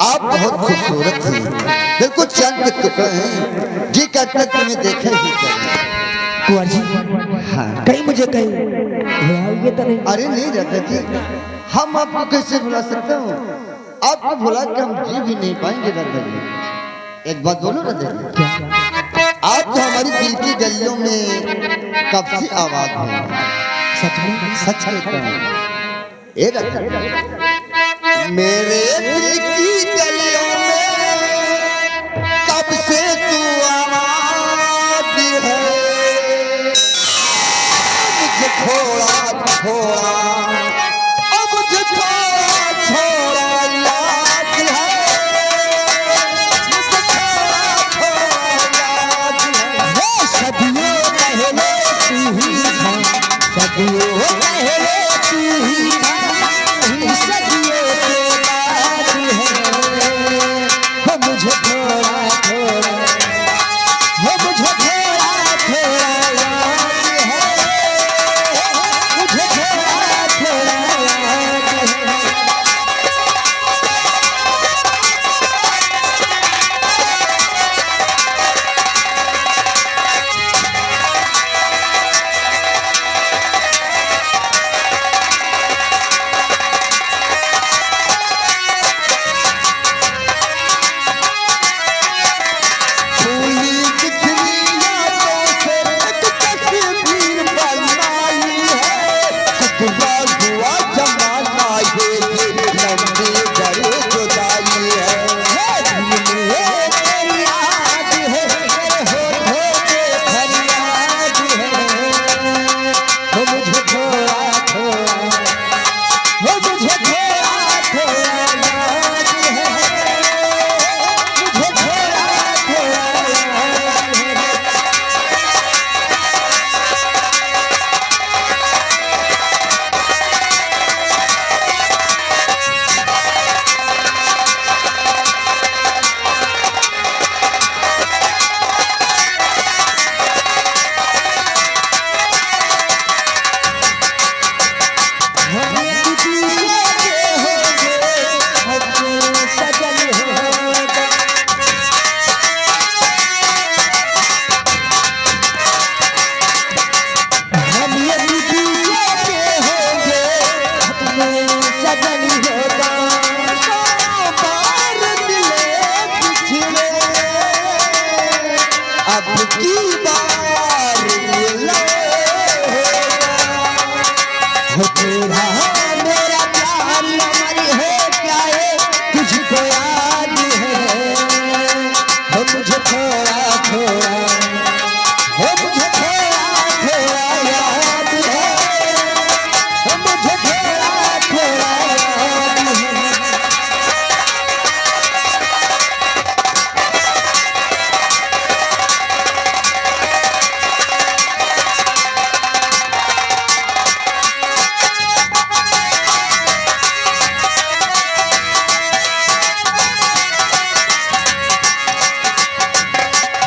आप बहुत खूबसूरत हैं, बिल्कुल चांद के टुकड़े हैं, जी कहते हैं तुम्हें देखे ही करें। कुंवर जी, हाँ कहीं मुझे कहीं भुलाइए तो नहीं? अरे नहीं राधा जी, हम आपको कैसे भुला सकते हो? आपको भुला के हम जी भी नहीं पाएंगे राधा जी। एक बात बोलो राधा जी, आप तो हमारी दिल की गलियों में कब से आवाज है। सच में? सच कहता हूँ ए राधा जी, मेरे दिल की गलियों में कब से तू आवाज है। मुझे थोड़ा थोड़ा अब मुझे थोड़ा थोड़ा याद है। मुझे थोड़ा थोड़ा याद है। वो सदियों पहले तू ही था, सदियों पहले तू ही था, सदियों के बाद है। वो मुझे थोड़ा थोड़ा, वो मुझे थोड़ा थोड़ा याद है, मुझे थोड़ा थोड़ा याद है। फूली बिखरी यादों से एक तस्वीर बनाई है। गुजरा हुआ जमाना ये लंबी बड़ी जुदाई है। फरियाद है, मेरे होठों पे फरियाद है। वो मुझे थोड़ा थोड़ा, वो मुझे थोड़ा थोड़ा याद है, मुझे थोड़ा थोड़ा याद है। हम एक दूसरे के होंगे, हम सजन होगा। हम एक दूसरे के होंगे, हम सजन होगा। सौ बार मिले पिछले, अब की बार मिले हो तेरा मेरा प्यार अमर है, क्या है तुझको याद है। हो मुझे थोड़ा थोड़ा, हो मुझे थोड़ा थोड़ा याद है, हो मुझे थोड़ा थोड़ा याद है।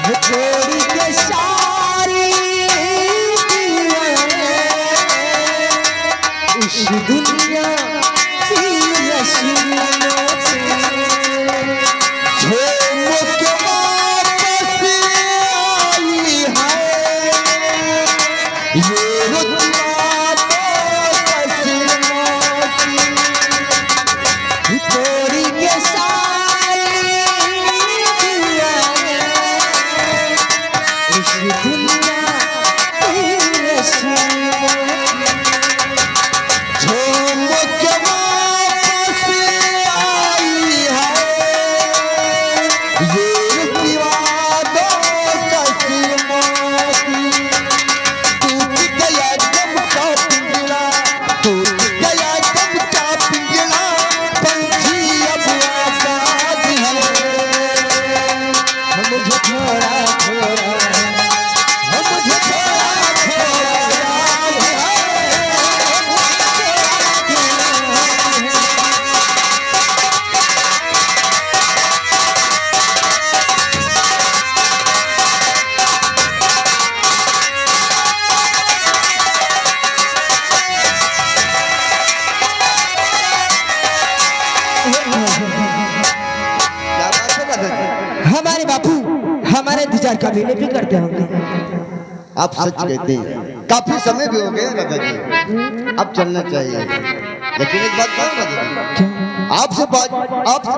वो छोड़ के सारी दीवाने इस दुनिया की रस्सियों से झूम के वापस आई है। ये रुतबा तो कसमों की। छोड़ के सारी दीवाने इस दुनिया की रस्सियों से झूम के वापस आई है। ये रुतबा तो कसमों की। टूट गया जब का पिंजरा, टूट गया जब का पिंजरा, पंछी अब आजाद है। मुझे थोड़ा थोड़ा, मुझे थोड़ा थोड़ा याद है। राधा जी? हमारे बापू हमारे इंतजार का भी नहीं करते होंगे। आप सच कहते हैं, काफी समय भी हो गया राधा जी, अब चलना चाहिए। लेकिन एक बात कहूँ राधा जी, आपसे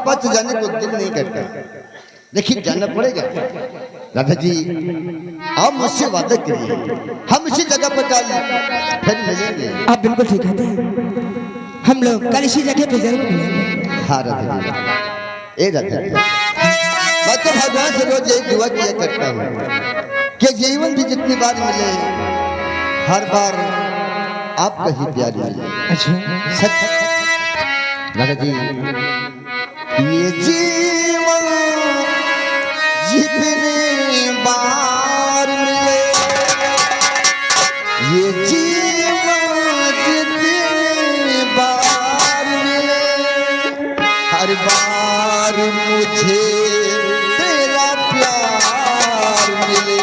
पास जाने को दिल नहीं करता, लेकिन जाना पड़ेगा। राधा जी आप मुझसे वादा करिए, हम इसी जगह पर कल फिर मिलेंगे। आप बिल्कुल ठीक कहते हैं, हम लोग कल इसी जगह पे जरूर मिलेंगे। हाँ राधा जी, ए राधा जी, मैं तो भगवान से रोज एक दुआ किया करता हूँ कि जीवन भी जितनी बार मिले, हर बार आपका ही प्यार मिले। अच्छा सच राधा जी, ये जीवन जितनी बार मिले, ये जीवन जितनी बार मिले, हर बार मुझे तेरा प्यार मिले,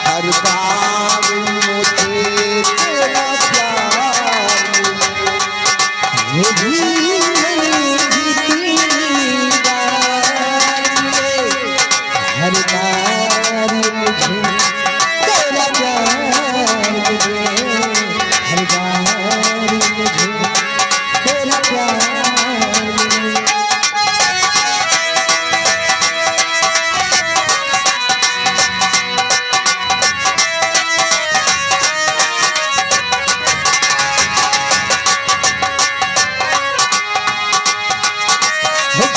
हर बार मुझे तेरा प्यार मिले। ये जीवन जितनी बार मिले, हर बार मुझे तेरा प्यार मिले, हर बार मुझे तेरा प्यार मिले।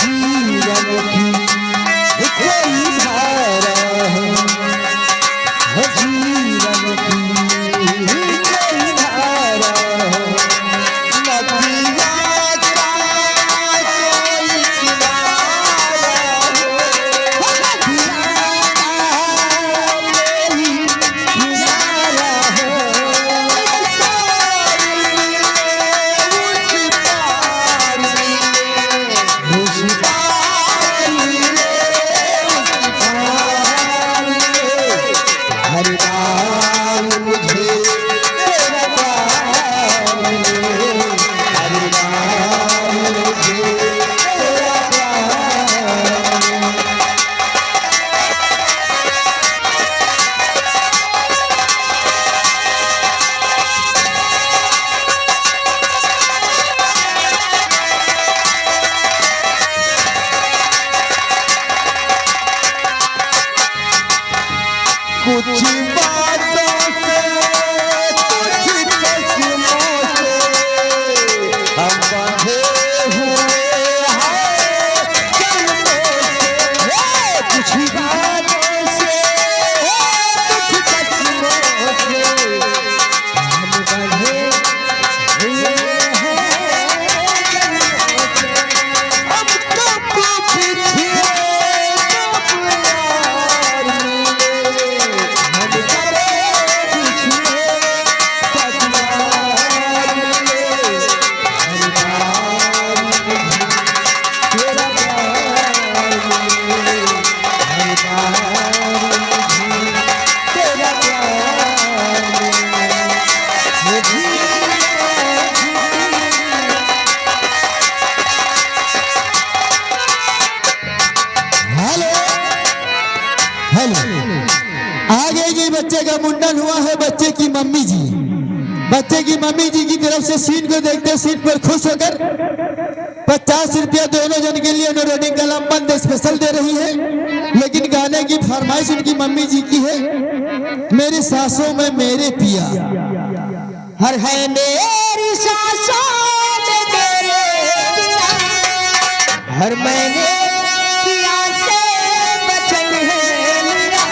जीवन की कोई धारा है, जीवन की कोई धारा है, नदिया का कोई किनारा हो, नदिया का कोई किनारा है, उस पार मिले, उस पार मिले, हर बार मुझे तेरा प्यार मिले, हर बार मुझे तेरा प्यार मिले। कुछ बातों से, कुछ कस्मों से हम बंधे हुए हैं जन्मों से। कुछ बातों से, कुछ कस्मों से हम बंधे हुए हैं जन्मों से। हम कब बिछड़े, कब यार मिले, हम कब पिछले कब यार मिले, हर बार मुझे तेरा प्यार मिले, हर बार मुझे तेरा प्यार मिले। ये जीवन हेलो हेलो, आगे जी बच्चे का मुंडन हुआ है, बच्चे की मम्मी जी, बच्चे की मम्मी जी की तरफ से सीन को देखते सीट पर खुश होकर 50 रुपया दोनों जन के लिए रेडिंग कलम बंद स्पेशल दे रही है। लेकिन गाने की फरमाइश उनकी मम्मी जी की है, मेरी सासों में मेरे पिया, हर है मेरी सांसों में तेरे पिया, हर मैंने पिया से वचन है लिया,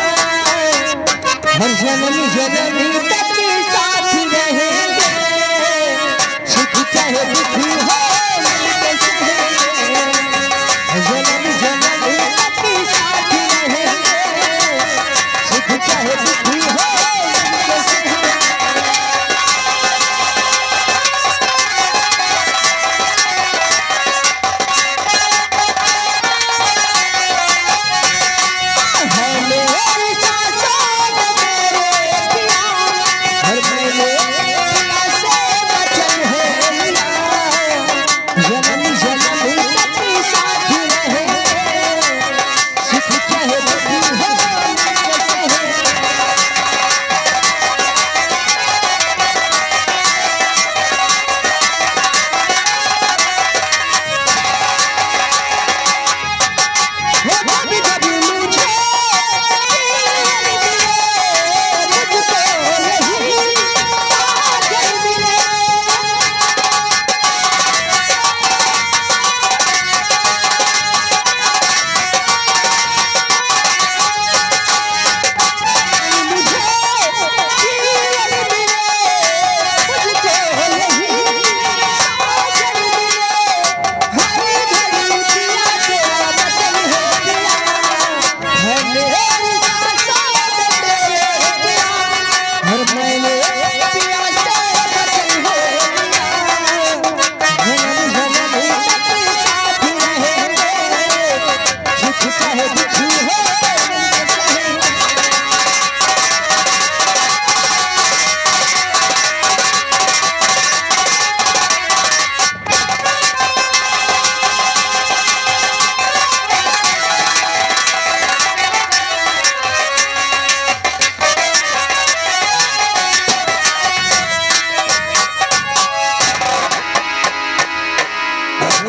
हर जन्म जन्म तक साथ रहेंगे, सुख चाहे दुख हो मिलके सहेंगे, हर जन्म जन्म तक साथ रहेंगे, सुख चाहे दुख हो मिलके सहेंगे। जन्म